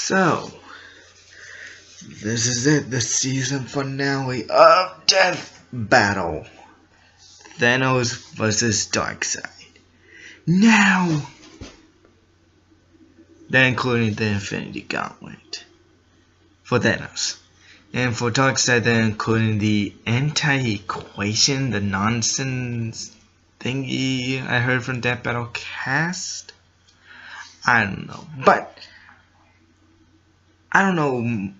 So, this is it, the season finale of Death Battle. Thanos vs. Darkseid. Now, they're including the Infinity Gauntlet for Thanos. And for Darkseid, they're including the anti-equation, the nonsense thingy I heard from Death Battle cast. I don't know, but I don't know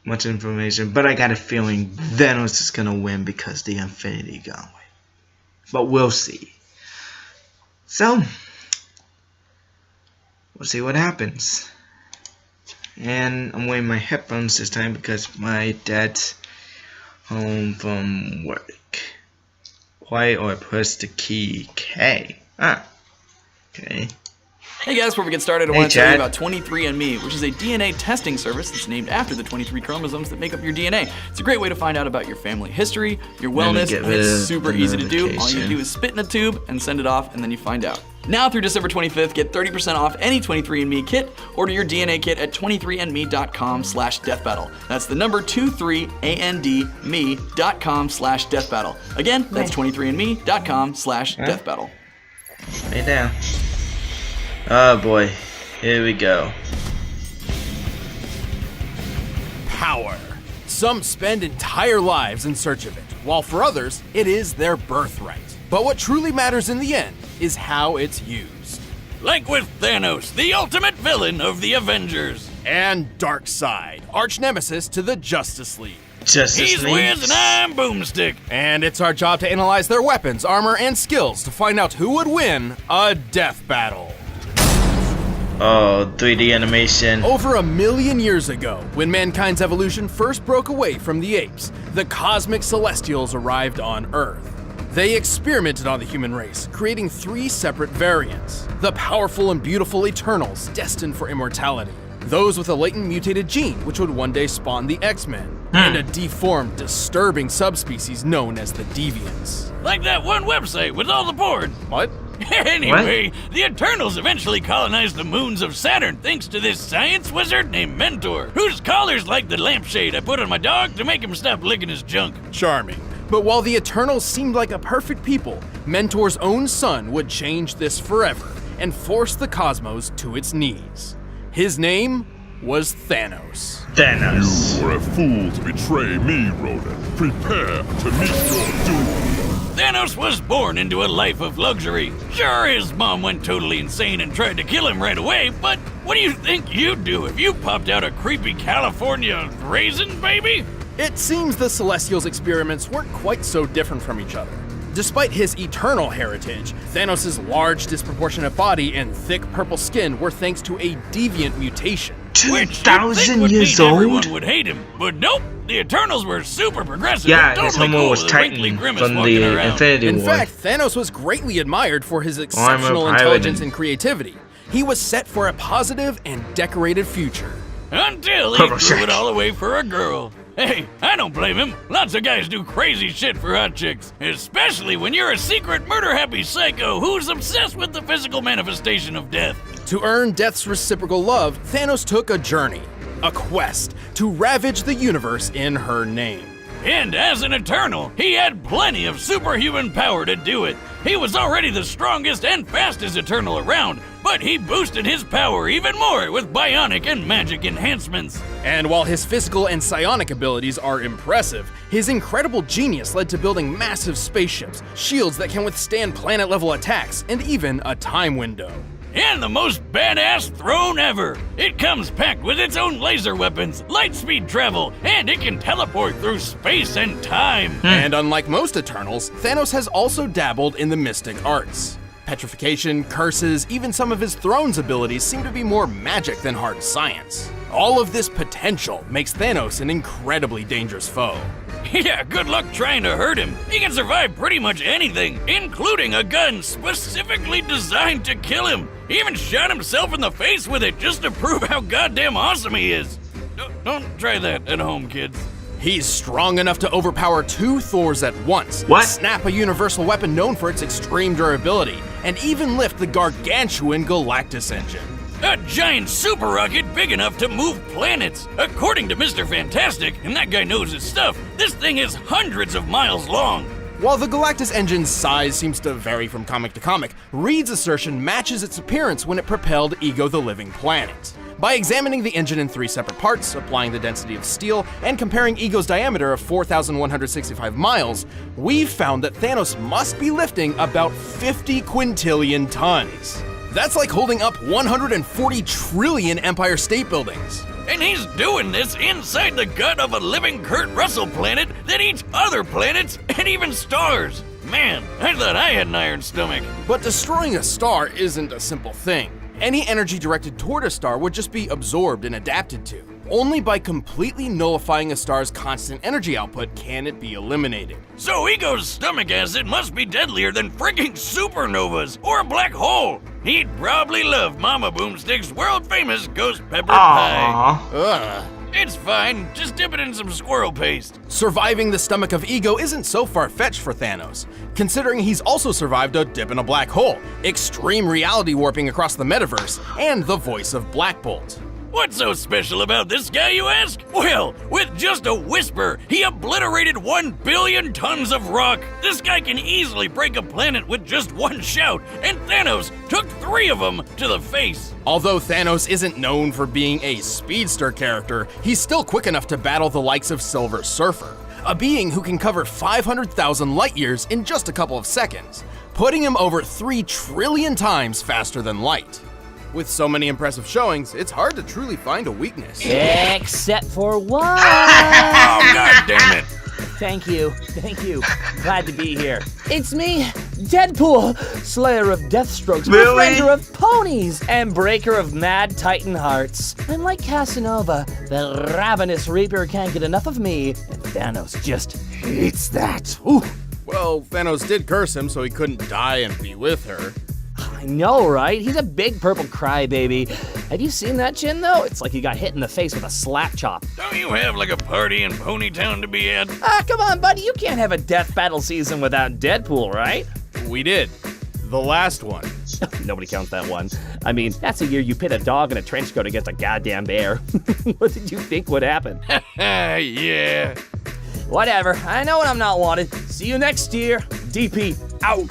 much information, but I got a feeling Thanos is gonna win because the Infinity Gauntlet. But we'll see. So, we'll see what happens. And I'm wearing my headphones this time because my dad's home from work. Quiet or press the key K. Okay. Hey guys, before we get started, I want to tell you about 23andMe, which is a DNA testing service that's named after the 23 chromosomes that make up your DNA. It's a great way to find out about your family history, your wellness, and it's super easy to do. All you do is spit in a tube and send it off, and then you find out. Now through December 25th, get 30% off any 23andMe kit. Order your DNA kit at 23andme.com/deathbattle. That's the number 23andme.com/deathbattle. Again, that's 23andme.com/deathbattle. Lay down. Oh boy, here we go. Power. Some spend entire lives in search of it, while for others, it is their birthright. But what truly matters in the end is how it's used. Like with Thanos, the ultimate villain of the Avengers. And Darkseid, arch nemesis to the Justice League. He's Wiz and I'm Boomstick. And it's our job to analyze their weapons, armor, and skills to find out who would win a death battle. Oh, 3D animation. Over 1 million years ago, when mankind's evolution first broke away from the apes, the cosmic celestials arrived on Earth. They experimented on the human race, creating 3 separate variants. The powerful and beautiful Eternals, destined for immortality. Those with a latent mutated gene, which would one day spawn the X-Men. And a deformed, disturbing subspecies known as the Deviants. Like that one website with all the porn. What? Anyway, the Eternals eventually colonized the moons of Saturn thanks to this science wizard named Mentor, whose collar's like the lampshade I put on my dog to make him stop licking his junk. Charming. But while the Eternals seemed like a perfect people, Mentor's own son would change this forever and force the cosmos to its knees. His name was Thanos. Thanos. You were a fool to betray me, Ronan. Prepare to meet your doom. Thanos was born into a life of luxury. Sure, his mom went totally insane and tried to kill him right away, but what do you think you'd do if you popped out a creepy California raisin baby? It seems the Celestials' experiments weren't quite so different from each other. Despite his eternal heritage, Thanos' large, disproportionate body and thick purple skin were thanks to a deviant mutation. 2,000 years old? Everyone would hate him, but nope. The Eternals were super progressive. Yeah, totally his homo cool was with Titan Grimace from walking the around. Infinity War. In fact, Thanos was greatly admired for his exceptional intelligence and creativity. He was set for a positive and decorated future. Until he threw it all away for a girl. Hey, I don't blame him. Lots of guys do crazy shit for hot chicks, especially when you're a secret murder-happy psycho who's obsessed with the physical manifestation of death. To earn Death's reciprocal love, Thanos took a journey, a quest, to ravage the universe in her name. And as an Eternal, he had plenty of superhuman power to do it. He was already the strongest and fastest Eternal around, but he boosted his power even more with bionic and magic enhancements. And while his physical and psionic abilities are impressive, his incredible genius led to building massive spaceships, shields that can withstand planet-level attacks, and even a time window. And the most badass throne ever! It comes packed with its own laser weapons, light speed travel, and it can teleport through space and time. And unlike most Eternals, Thanos has also dabbled in the mystic arts. Petrification, curses, even some of his throne's abilities seem to be more magic than hard science. All of this potential makes Thanos an incredibly dangerous foe. Yeah, good luck trying to hurt him. He can survive pretty much anything, including a gun specifically designed to kill him. He even shot himself in the face with it just to prove how goddamn awesome he is. Don't try that at home, kids. He's strong enough to overpower 2 Thors at once, snap a universal weapon known for its extreme durability, and even lift the gargantuan Galactus engine. A giant super rocket big enough to move planets. According to Mr. Fantastic, and that guy knows his stuff, this thing is hundreds of miles long. While the Galactus engine's size seems to vary from comic to comic, Reed's assertion matches its appearance when it propelled Ego the Living Planet. By examining the engine in 3 separate parts, applying the density of steel, and comparing Ego's diameter of 4,165 miles, we've found that Thanos must be lifting about 50 quintillion tons. That's like holding up 140 trillion Empire State Buildings. And he's doing this inside the gut of a living Kurt Russell planet that eats other planets and even stars. Man, I thought I had an iron stomach. But destroying a star isn't a simple thing. Any energy directed toward a star would just be absorbed and adapted to. Only by completely nullifying a star's constant energy output can it be eliminated. So Ego's stomach acid must be deadlier than frigging supernovas or a black hole. He'd probably love Mama Boomstick's world-famous ghost pepper pie. Ugh. It's fine, just dip it in some squirrel paste. Surviving the stomach of Ego isn't so far-fetched for Thanos, considering he's also survived a dip in a black hole, extreme reality warping across the metaverse, and the voice of Black Bolt. What's so special about this guy, you ask? Well, with just a whisper, he obliterated 1 billion tons of rock. This guy can easily break a planet with just one shout, and Thanos took 3 of them to the face. Although Thanos isn't known for being a speedster character, he's still quick enough to battle the likes of Silver Surfer, a being who can cover 500,000 light years in just a couple of seconds, putting him over 3 trillion times faster than light. With so many impressive showings, it's hard to truly find a weakness. Except for one. Oh, God damn it. Thank you. Glad to be here. It's me, Deadpool, slayer of Deathstrokes, befriender of ponies, and breaker of mad Titan hearts. And like Casanova, the ravenous Reaper can't get enough of me, and Thanos just hates that. Ooh. Well, Thanos did curse him so he couldn't die and be with her. I know, right? He's a big purple crybaby. Have you seen that chin, though? It's like he got hit in the face with a slap chop. Don't you have like a party in Ponytown to be at? Come on, buddy. You can't have a death battle season without Deadpool, right? We did. The last one. Nobody counts that one. I mean, that's a year you pit a dog in a trench coat against a goddamn bear. What did you think would happen? Yeah. Whatever. I know when I'm not wanted. See you next year. DP out.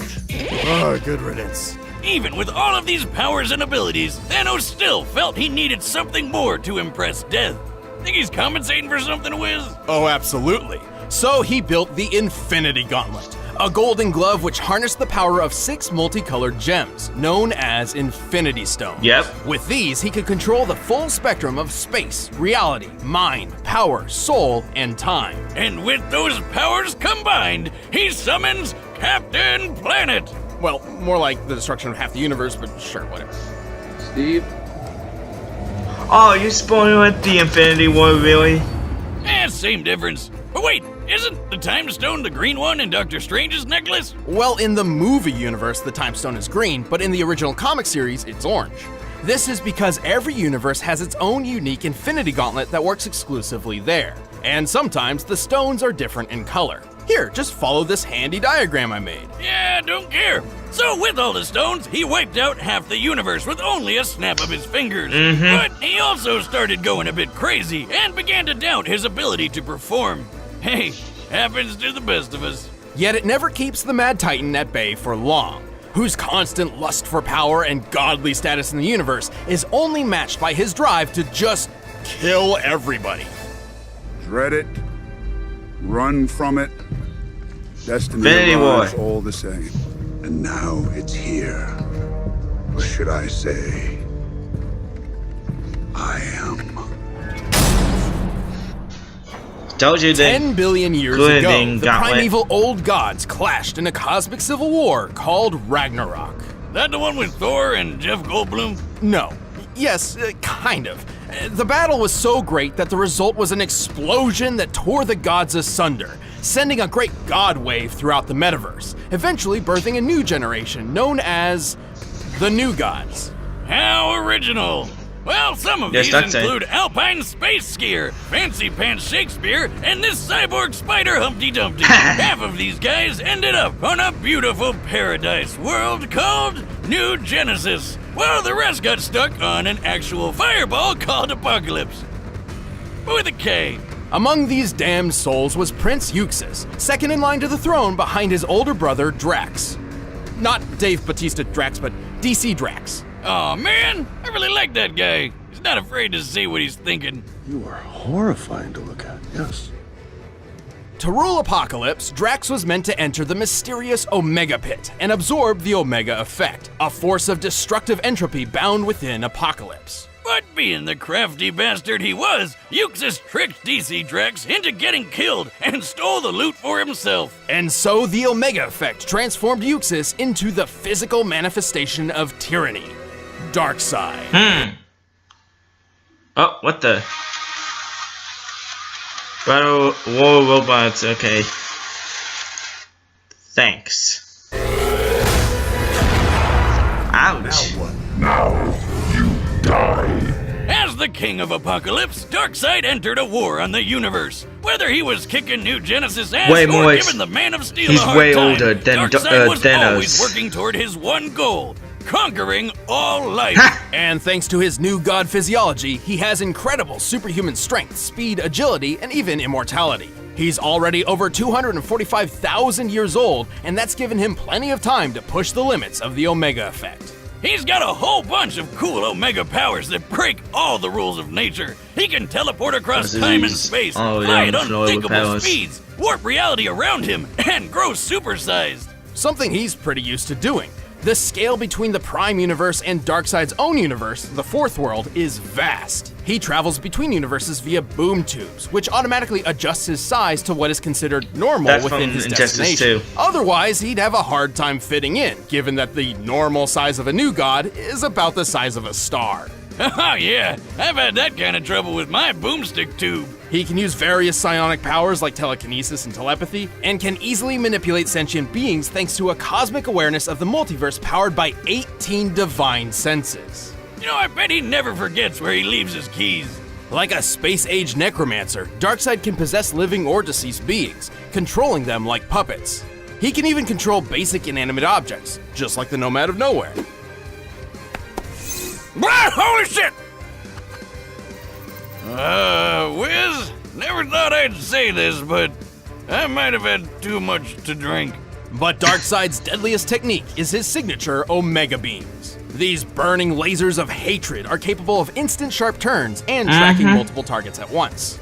Oh, good riddance. Even with all of these powers and abilities, Thanos still felt he needed something more to impress Death. Think he's compensating for something, Wiz? Oh, absolutely. So he built the Infinity Gauntlet, a golden glove which harnessed the power of 6 multicolored gems, known as Infinity Stones. Yep. With these, he could control the full spectrum of space, reality, mind, power, soul, and time. And with those powers combined, he summons Captain Planet. Well, more like the destruction of half the universe, but sure, whatever. Steve? Oh, you're spoiling with the Infinity War, really? Same difference. But wait, isn't the Time Stone the green one in Doctor Strange's necklace? Well, in the movie universe, the Time Stone is green, but in the original comic series, it's orange. This is because every universe has its own unique Infinity Gauntlet that works exclusively there. And sometimes the stones are different in color. Here, just follow this handy diagram I made. Yeah, don't care. So with all the stones, he wiped out half the universe with only a snap of his fingers. But he also started going a bit crazy and began to doubt his ability to perform. Hey, happens to the best of us. Yet it never keeps the Mad Titan at bay for long, whose constant lust for power and godly status in the universe is only matched by his drive to just kill everybody. Dread it, run from it, destiny Infinity arrives War. all the same. And now it's here. Or should I say, I am. Told you that. 10 billion years Good ago, thing, the Gauntlet. primeval old gods clashed in a cosmic civil war called Ragnarok. That the one with Thor and Jeff Goldblum? No. Yes, kind of. The battle was so great that the result was an explosion that tore the gods asunder, sending a great god wave throughout the metaverse, eventually birthing a new generation known as the New Gods. How original! Well, some of Yes, these Darkseid. include Alpine Space Skier, Fancy Pants Shakespeare, and this cyborg spider Humpty Dumpty. Half of these guys ended up on a beautiful paradise world called New Genesis. while the rest got stuck on an actual fireball called Apocalypse. With a K. Among these damned souls was Prince Euxis, second in line to the throne behind his older brother Drax. Not Dave Bautista Drax, but DC Drax. Aw, man, I really like that guy. He's not afraid to say what he's thinking. You are horrifying to look at, yes. To rule Apocalypse, Drax was meant to enter the mysterious Omega Pit and absorb the Omega Effect, a force of destructive entropy bound within Apocalypse. But being the crafty bastard he was, Euxis tricked DC Drax into getting killed and stole the loot for himself. And so the Omega Effect transformed Euxis into the physical manifestation of tyranny, Darkseid. Oh, what the? Battle War Robots, okay. Thanks. Ouch. Now you die. As the king of Apocalypse, Darkseid entered a war on the universe. Whether he was kicking New Genesis ass way or more giving the Man of Steel he's a hard way time, older than Darkseid was Thanos. always working toward his one goal, conquering all life. And thanks to his new god physiology, he has incredible superhuman strength, speed, agility, and even immortality. He's already over 245,000 years old, and that's given him plenty of time to push the limits of the Omega Effect. He's got a whole bunch of cool Omega powers that break all the rules of nature. He can teleport across time and space, fly at unthinkable speeds, warp reality around him, and grow supersized. Something he's pretty used to doing. The scale between the Prime Universe and Darkseid's own universe, the Fourth World, is vast. He travels between universes via boom tubes, which automatically adjusts his size to what is considered normal within his destination. Otherwise, he'd have a hard time fitting in, given that the normal size of a new god is about the size of a star. Oh yeah, I've had that kind of trouble with my boomstick tube. He can use various psionic powers like telekinesis and telepathy, and can easily manipulate sentient beings thanks to a cosmic awareness of the multiverse powered by 18 divine senses. You know, I bet he never forgets where he leaves his keys. Like a space-age necromancer, Darkseid can possess living or deceased beings, controlling them like puppets. He can even control basic inanimate objects, just like the Nomad of Nowhere. Holy shit! Wiz, never thought I'd say this, but I might have had too much to drink. But Darkseid's deadliest technique is his signature Omega Beams. These burning lasers of hatred are capable of instant sharp turns and tracking multiple targets at once.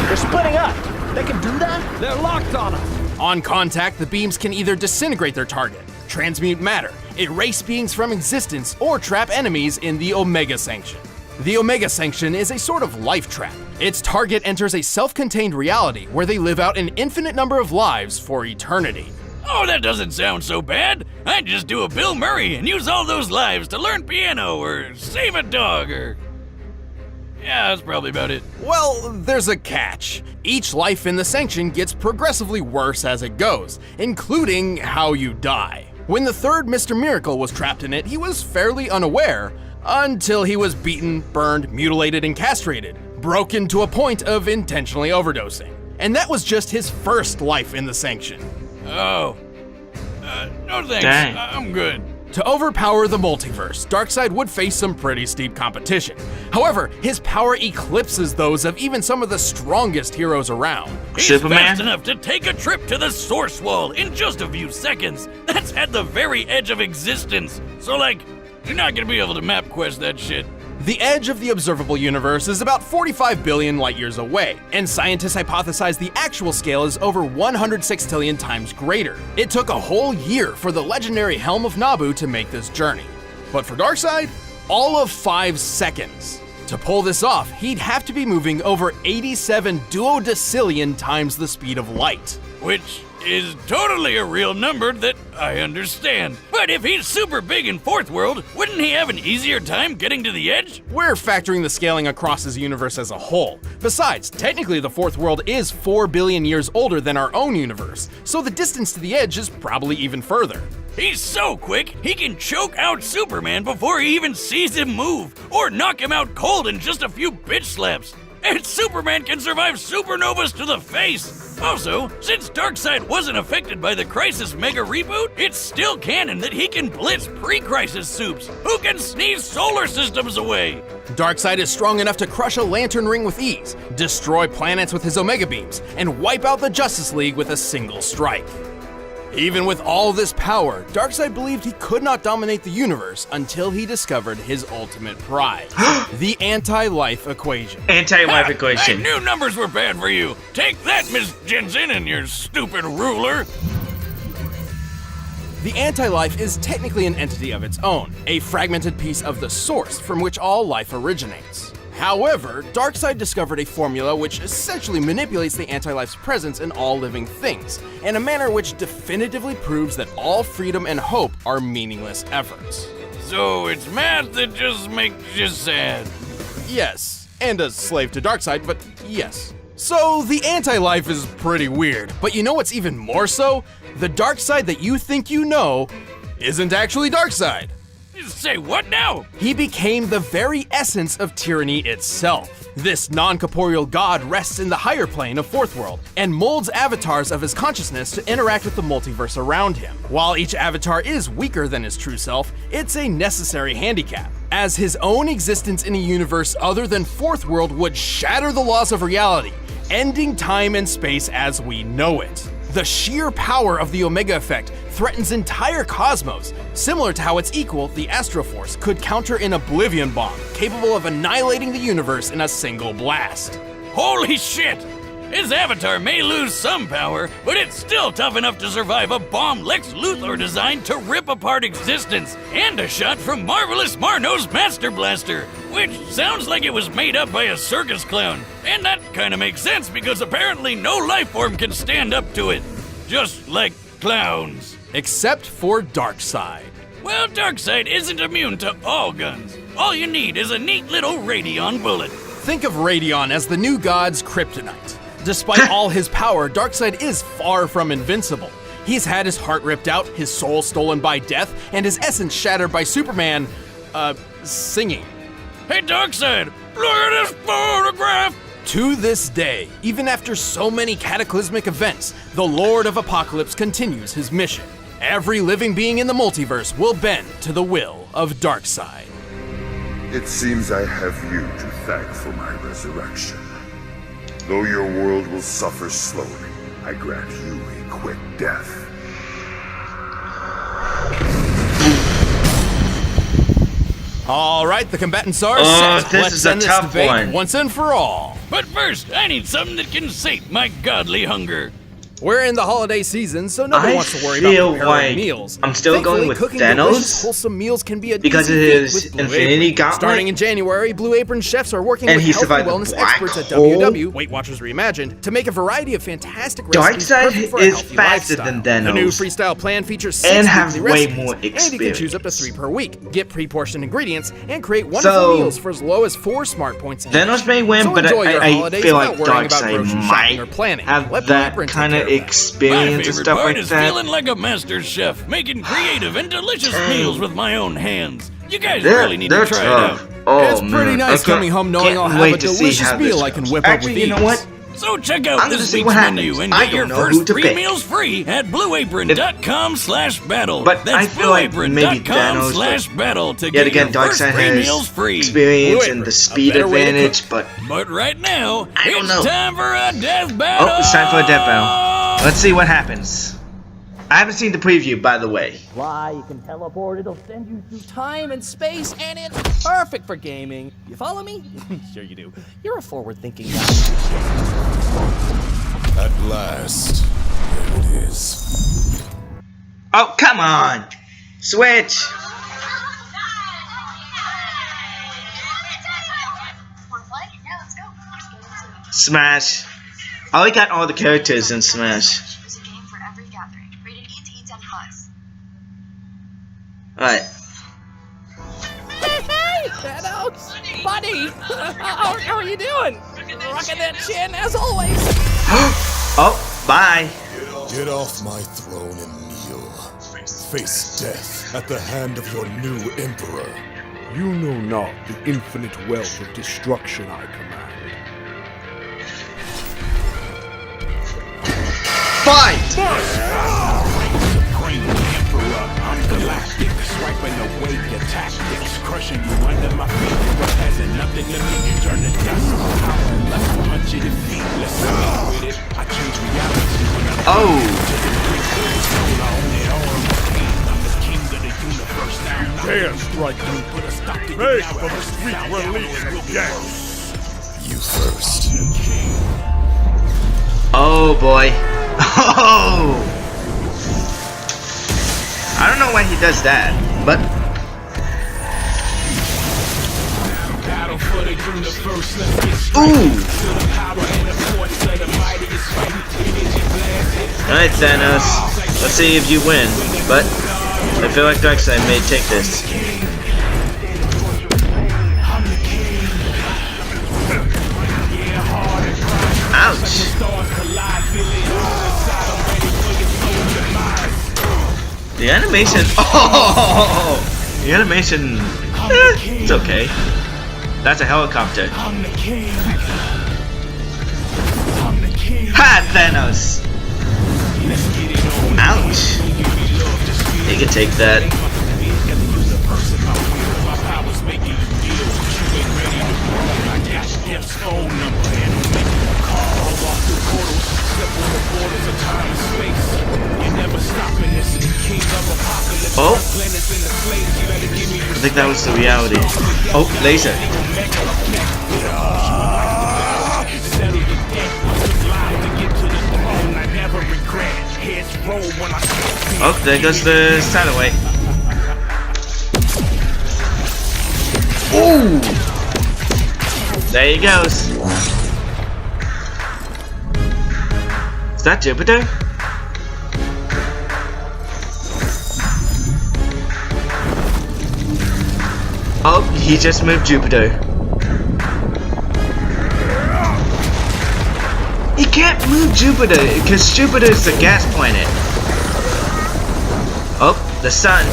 They're splitting up. They can do that? They're locked on us. On contact, the beams can either disintegrate their target, transmute matter, erase beings from existence, or trap enemies in the Omega Sanction. The Omega Sanction is a sort of life trap. Its target enters a self-contained reality where they live out an infinite number of lives for eternity. Oh, that doesn't sound so bad. I'd just do a Bill Murray and use all those lives to learn piano or save a dog or... Yeah, that's probably about it. Well, there's a catch. Each life in the Sanction gets progressively worse as it goes, including how you die. When the third Mr. Miracle was trapped in it, he was fairly unaware, until he was beaten, burned, mutilated, and castrated, broken to a point of intentionally overdosing. And that was just his first life in the Sanction. Oh. No thanks. Dang. I'm good. To overpower the multiverse, Darkseid would face some pretty steep competition. However, his power eclipses those of even some of the strongest heroes around. He's Superman? fast enough to take a trip to the Source Wall in just a few seconds. That's at the very edge of existence. So like, you're not gonna be able to map quest that shit. The edge of the observable universe is about 45 billion light years away, and scientists hypothesize the actual scale is over 100 sextillion times greater. It took a whole year for the legendary Helm of Nabu to make this journey. But for Darkseid, all of 5 seconds. To pull this off, he'd have to be moving over 87 duodecillion times the speed of light. Which is totally a real number that I understand. But if he's super big in Fourth World, wouldn't he have an easier time getting to the edge? We're factoring the scaling across his universe as a whole. Besides, technically the Fourth World is 4 billion years older than our own universe, so the distance to the edge is probably even further. He's so quick, he can choke out Superman before he even sees him move, or knock him out cold in just a few bitch slaps. And Superman can survive supernovas to the face. Also, since Darkseid wasn't affected by the Crisis Mega Reboot, it's still canon that he can blitz pre-Crisis soups who can sneeze solar systems away. Darkseid is strong enough to crush a lantern ring with ease, destroy planets with his Omega beams, and wipe out the Justice League with a single strike. Even with all this power, Darkseid believed he could not dominate the universe until he discovered his ultimate prize, the anti-life equation. Anti-life equation. I knew numbers were bad for you. Take that, Miss Jensen, and your stupid ruler. The anti-life is technically an entity of its own, a fragmented piece of the source from which all life originates. However, Darkseid discovered a formula which essentially manipulates the anti-life's presence in all living things, in a manner which definitively proves that all freedom and hope are meaningless efforts. So it's math that just makes you sad. Yes, and a slave to Darkseid, but yes. So the anti-life is pretty weird, but you know what's even more so? The Darkseid that you think you know isn't actually Darkseid. Say what now? He became the very essence of tyranny itself. This non-corporeal god rests in the higher plane of Fourth World and molds avatars of his consciousness to interact with the multiverse around him. While each avatar is weaker than his true self, it's a necessary handicap, as his own existence in a universe other than Fourth World would shatter the laws of reality, ending time and space as we know it. The sheer power of the Omega effect threatens entire cosmos, similar to how its equal, the Astroforce, could counter an oblivion bomb capable of annihilating the universe in a single blast. Holy shit! His avatar may lose some power, but it's still tough enough to survive a bomb Lex Luthor designed to rip apart existence, and a shot from Marvelous Marno's Master Blaster, which sounds like it was made up by a circus clown. And that kinda makes sense because apparently no life form can stand up to it. Just like clowns. Except for Darkseid. Well, Darkseid isn't immune to all guns. All you need is a neat little Radion bullet. Think of Radion as the new god's kryptonite. Despite all his power, Darkseid is far from invincible. He's had his heart ripped out, his soul stolen by death, and his essence shattered by Superman, singing. Hey Darkseid, look at this photograph! To this day, even after so many cataclysmic events, the Lord of Apocalypse continues his mission. Every living being in the multiverse will bend to the will of Darkseid. It seems I have you to thank for my resurrection. Though your world will suffer slowly, I grant you a quick death. All right, the combatants are set. This Let's is a end tough this debate one. once and for all. But first, I need something that can sate my godly hunger. We're in the holiday season, so nobody wants to worry about feel preparing like meals. I'm still Thankfully, going with cooking Thanos delicious, wholesome meals can be a because easy of feat his with Blue Infinity Apron. Gauntlet. Starting in January, Blue Apron chefs are working And with he health and survived the wellness black experts at hole. WW, Weight Watchers Reimagined, to make a variety of fantastic recipes Darkseid perfect for a is healthy faster lifestyle. than Thanos The new freestyle plan features 6 and have weekly way recipes, more and you can choose up to experience. 3 per week. Get pre-portioned ingredients and create wonderful So, meals for as low as 4 smart points each. Thanos may win, So but enjoy your I holidays feel like without worrying about Darkseid grocery shopping might or planning. have Let Blue that Apron take kind care of of that. My experience and favorite stuff part like is that. feeling like a master chef, making creative and delicious meals with my own hands. You guys They're- really need to they're try tough. it out. Oh, It's pretty man. nice I coming home knowing can't I'll have wait a to see delicious how meal this I can goes. whip up Actually, with you know ease. what? So check I'm out gonna this see week's what menu happens. and I get your don't know who first to 3 pick. meals free at blueapron.com/battle. But That's I feel like maybe Thanos, blueapron.com/battle to Yet get again, your first Darkseid 3 has meals free. experience Blue and the Apron, speed a better way to advantage, but But right now, I don't it's know. time for a death battle. oh, it's time for a death battle. Let's see what happens. I haven't seen the preview, by the way. Fly, you can teleport, it'll send you through time and space, and it's perfect for gaming. You follow me? Sure you do. You're a forward-thinking guy. At last, there it is. Oh, come on! Switch! Smash. I only got all the characters in Smash. There's a game for every gathering. Rated E to E10+. Alright. Hey, Thanos! Buddy! How are you doing? Rocking that chin, as always! Oh, bye. Get off my throne and kneel. Face death at the hand of your new emperor. You know not the infinite wealth of destruction I command. Oh! Dare strike me. Make for the sweet release of gas. You first. Oh boy. Oh! I don't know why he does that, but ooh! Alright, Thanos. Let's see if you win, but I feel like Darkseid may take this. Ouch! The animation. Oh! The animation. It's okay. That's a helicopter. Ha! Thanos! Ouch! You can take that. Oh! I think that was the reality. Oh, laser. Oh, there goes the satellite. Ooh! There he goes. Is that Jupiter? Oh, he just moved Jupiter. He can't move Jupiter because Jupiter is a gas planet. Oh, the sun.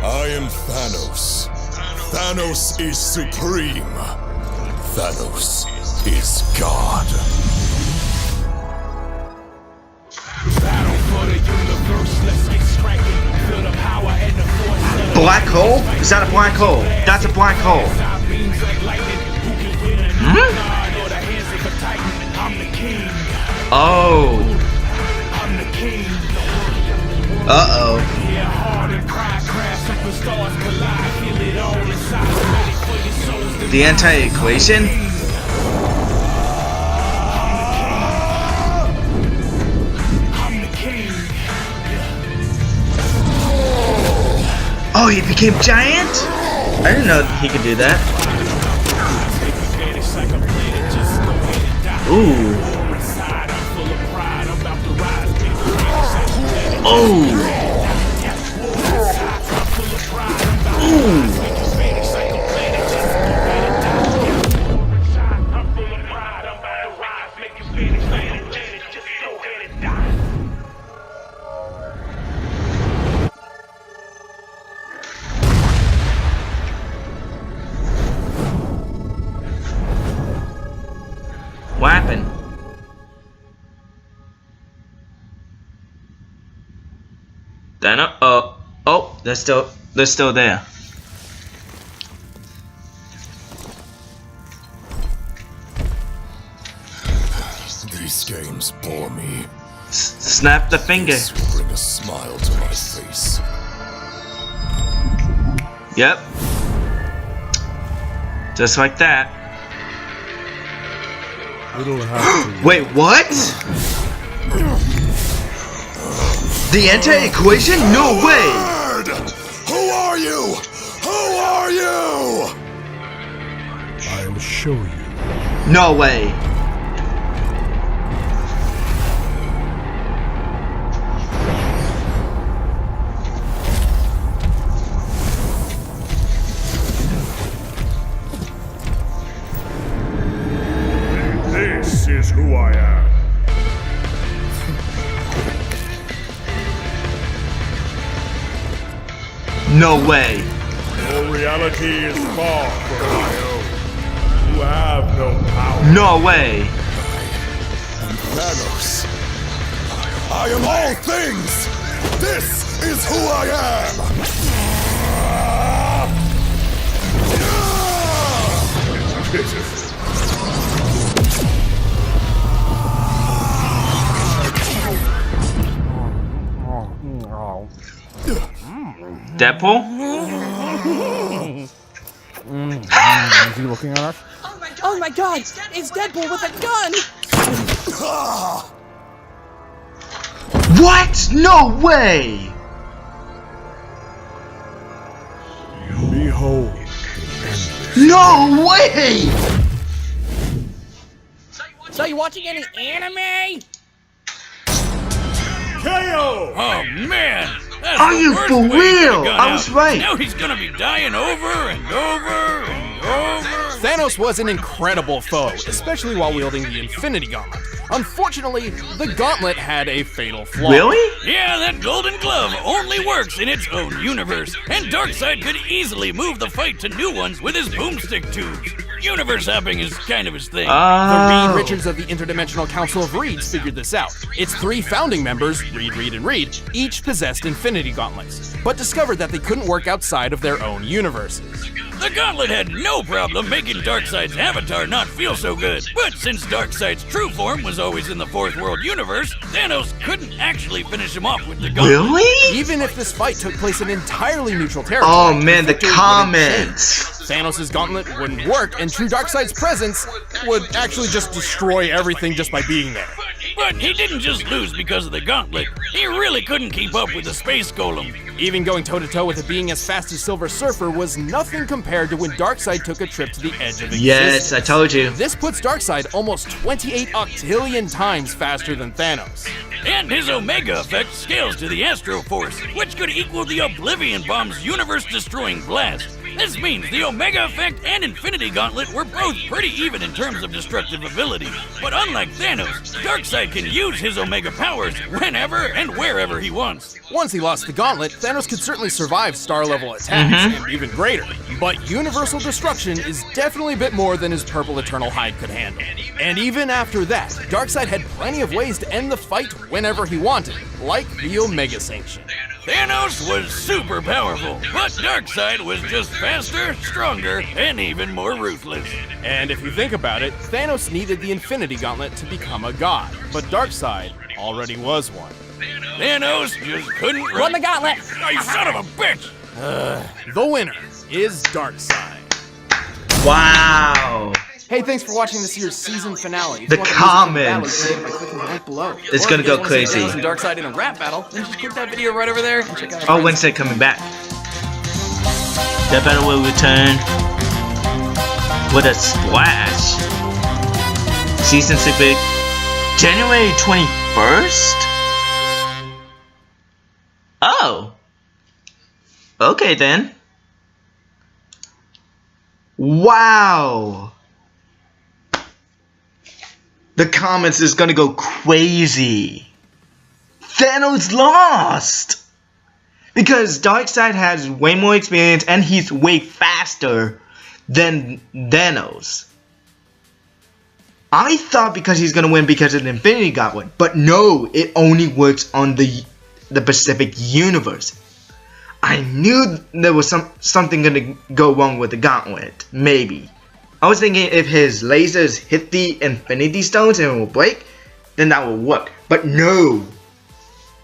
I am Thanos. Thanos is supreme. Thanos is God. Black hole? Is that a black hole? That's a black hole. Hmm? Oh. Uh-oh. The anti-equation? Oh, he became giant? I didn't know he could do that. Ooh. Oh. Ooh. What happened? Thanos? Oh, they're still there. These games bore me. Snap the finger. This will bring a smile to my face. Yep. Just like that. It'll have to. Wait, what? The anti-equation? No way! Who are you? Who are you? I'll show you. No way. This is who I am. No way. Your reality is far from my own. You have no power. No way. I'm Thanos. I am all things! This is who I am! Deadpool? Is he looking at us? Oh my god! It's Deadpool with a gun! What? No way! Behold. No way! So you watching any anime? KO! Oh man! That's Are the you worst for way he could've real? gone I was out. right. Now he's gonna be dying over and over and over. Thanos was an incredible foe, especially while wielding the Infinity Gauntlet. Unfortunately, the gauntlet had a fatal flaw. Really? Yeah, that golden glove only works in its own universe, and Darkseid could easily move the fight to new ones with his boomstick tubes. Universe hopping is kind of his thing. The Reed Richards of the Interdimensional Council of Reeds figured this out. Its 3 founding members, Reed, Reed, and Reed, each possessed Infinity Gauntlets, but discovered that they couldn't work outside of their own universes. The gauntlet had no problem making Darkseid's avatar not feel so good. But since Darkseid's true form was always in the Fourth World universe, Thanos couldn't actually finish him off with the gauntlet. Really? Even if this fight took place in entirely neutral territory, Oh man, the victory wouldn't comments. change. Thanos' gauntlet wouldn't work, and true Darkseid's presence would actually just destroy everything just by being there. But he didn't just lose because of the gauntlet. He really couldn't keep up with the space golem. Even going toe-to-toe with a being as fast as Silver Surfer was nothing compared to when Darkseid took a trip to the edge of existence. Yes, I told you. This puts Darkseid almost 28 octillion times faster than Thanos. And his Omega effect scales to the Astro Force, which could equal the Oblivion Bomb's universe-destroying blast. This means the Omega effect and Infinity Gauntlet were both pretty even in terms of destructive ability. But unlike Thanos, Darkseid can use his Omega powers whenever and wherever he wants. Once he lost the gauntlet, Thanos could certainly survive star-level attacks, and even greater. But universal destruction is definitely a bit more than his purple eternal hide could handle. And even after that, Darkseid had plenty of ways to end the fight whenever he wanted, like the Omega Sanction. Thanos was super powerful, but Darkseid was just faster, stronger, and even more ruthless. And if you think about it, Thanos needed the Infinity Gauntlet to become a god, but Darkseid already was one. Thanos just couldn't Run the gauntlet! Oh, you son of a bitch! The winner is Darkseid. Wow. Hey, thanks for watching this year's season finale. If The you want music from the battle, comments. you can get it by clicking the link below. It's Or gonna if you go guys wanna see crazy. Thanos and Darkseid in a rap battle, then just click that video right over there and check out our Oh, friends. Wednesday coming back. That battle will return with a splash. Season 6, January 21st? Oh. Okay then. Wow. The comments is gonna go crazy. Thanos lost! Because Darkseid has way more experience and he's way faster than Thanos. I thought because he's gonna win because of the Infinity Gauntlet, but no, it only works on the Pacific universe. I knew there was something gonna go wrong with the Gauntlet, maybe. I was thinking if his lasers hit the Infinity Stones and it will break, then that will work. But no.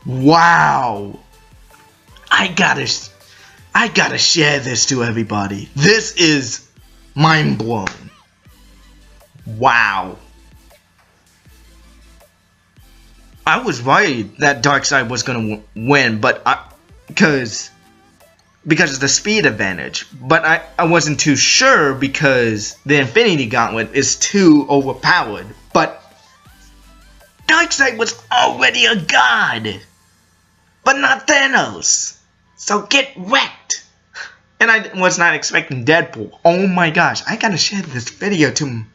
Wow. I gotta share this to everybody. This is mind blown. Wow. I was worried that Darkseid was gonna win, but because of the speed advantage, but I wasn't too sure because the Infinity Gauntlet is too overpowered. But Darkseid was already a god, but not Thanos. So get wrecked. And I was not expecting Deadpool. Oh my gosh, I gotta share this video to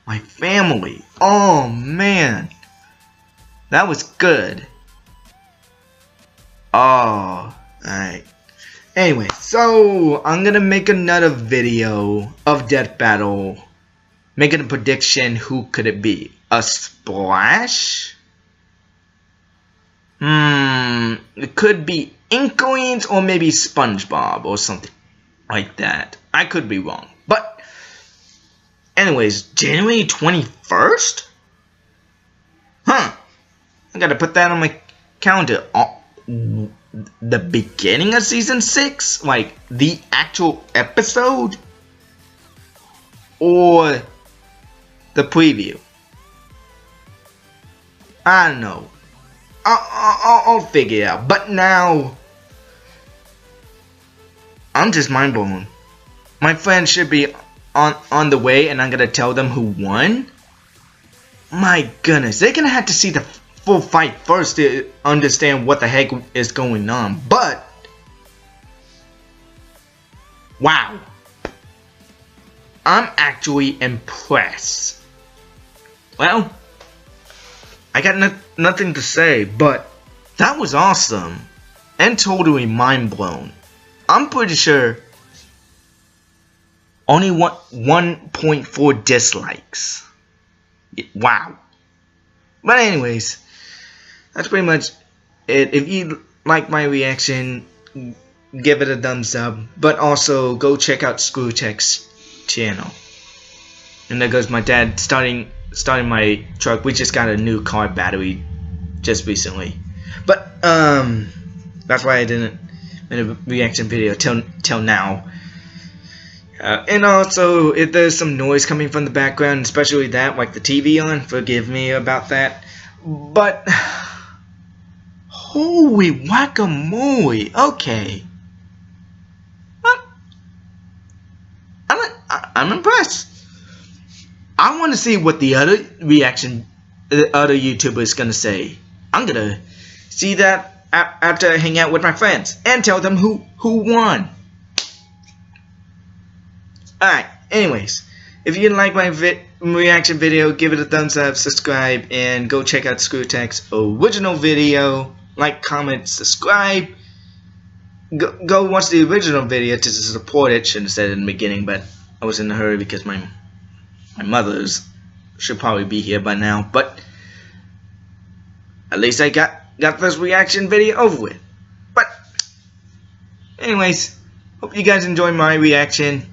my family. Oh man, that was good. Oh, alright. Anyway, so I'm gonna make another video of Death Battle, making a prediction who could it be. a splash? It could be Inklings or maybe SpongeBob or something like that. I could be wrong. But anyways, January 21st? Huh. I gotta put that on my calendar. The beginning of season 6? Like the actual episode? Or the preview? I don't know. I'll figure it out. But now, I'm just mind blown. My friends should be on the way, and I'm gonna tell them who won. My goodness, they're gonna have to see the full fight first to understand what the heck is going on. But wow, I'm actually impressed. Well, I got nothing to say, but that was awesome and totally mind blown. I'm pretty sure only 1.4 dislikes. Wow. But anyways, that's pretty much it. If you like my reaction, give it a thumbs up. But also go check out Screwtech's channel. And there goes my dad starting my truck. We just got a new car battery just recently. But that's why I didn't make a reaction video till now. And also, if there's some noise coming from the background, especially that, like the TV on, forgive me about that. But holy guacamole! Okay, I'm impressed. I want to see what the other YouTubers gonna say. I'm gonna see that after I hang out with my friends and tell them who won. Alright, anyways, if you like my reaction video, give it a thumbs up, subscribe, and go check out Screwtech's original video. Like, comment, subscribe. Go watch the original video to support it. Shouldn't have said it in the beginning, but I was in a hurry because my mother's should probably be here by now. But at least I got this reaction video over with. But anyways, hope you guys enjoy my reaction.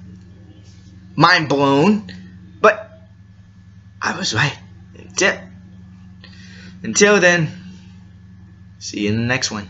Mind blown, but I was right. Until then, see you in the next one.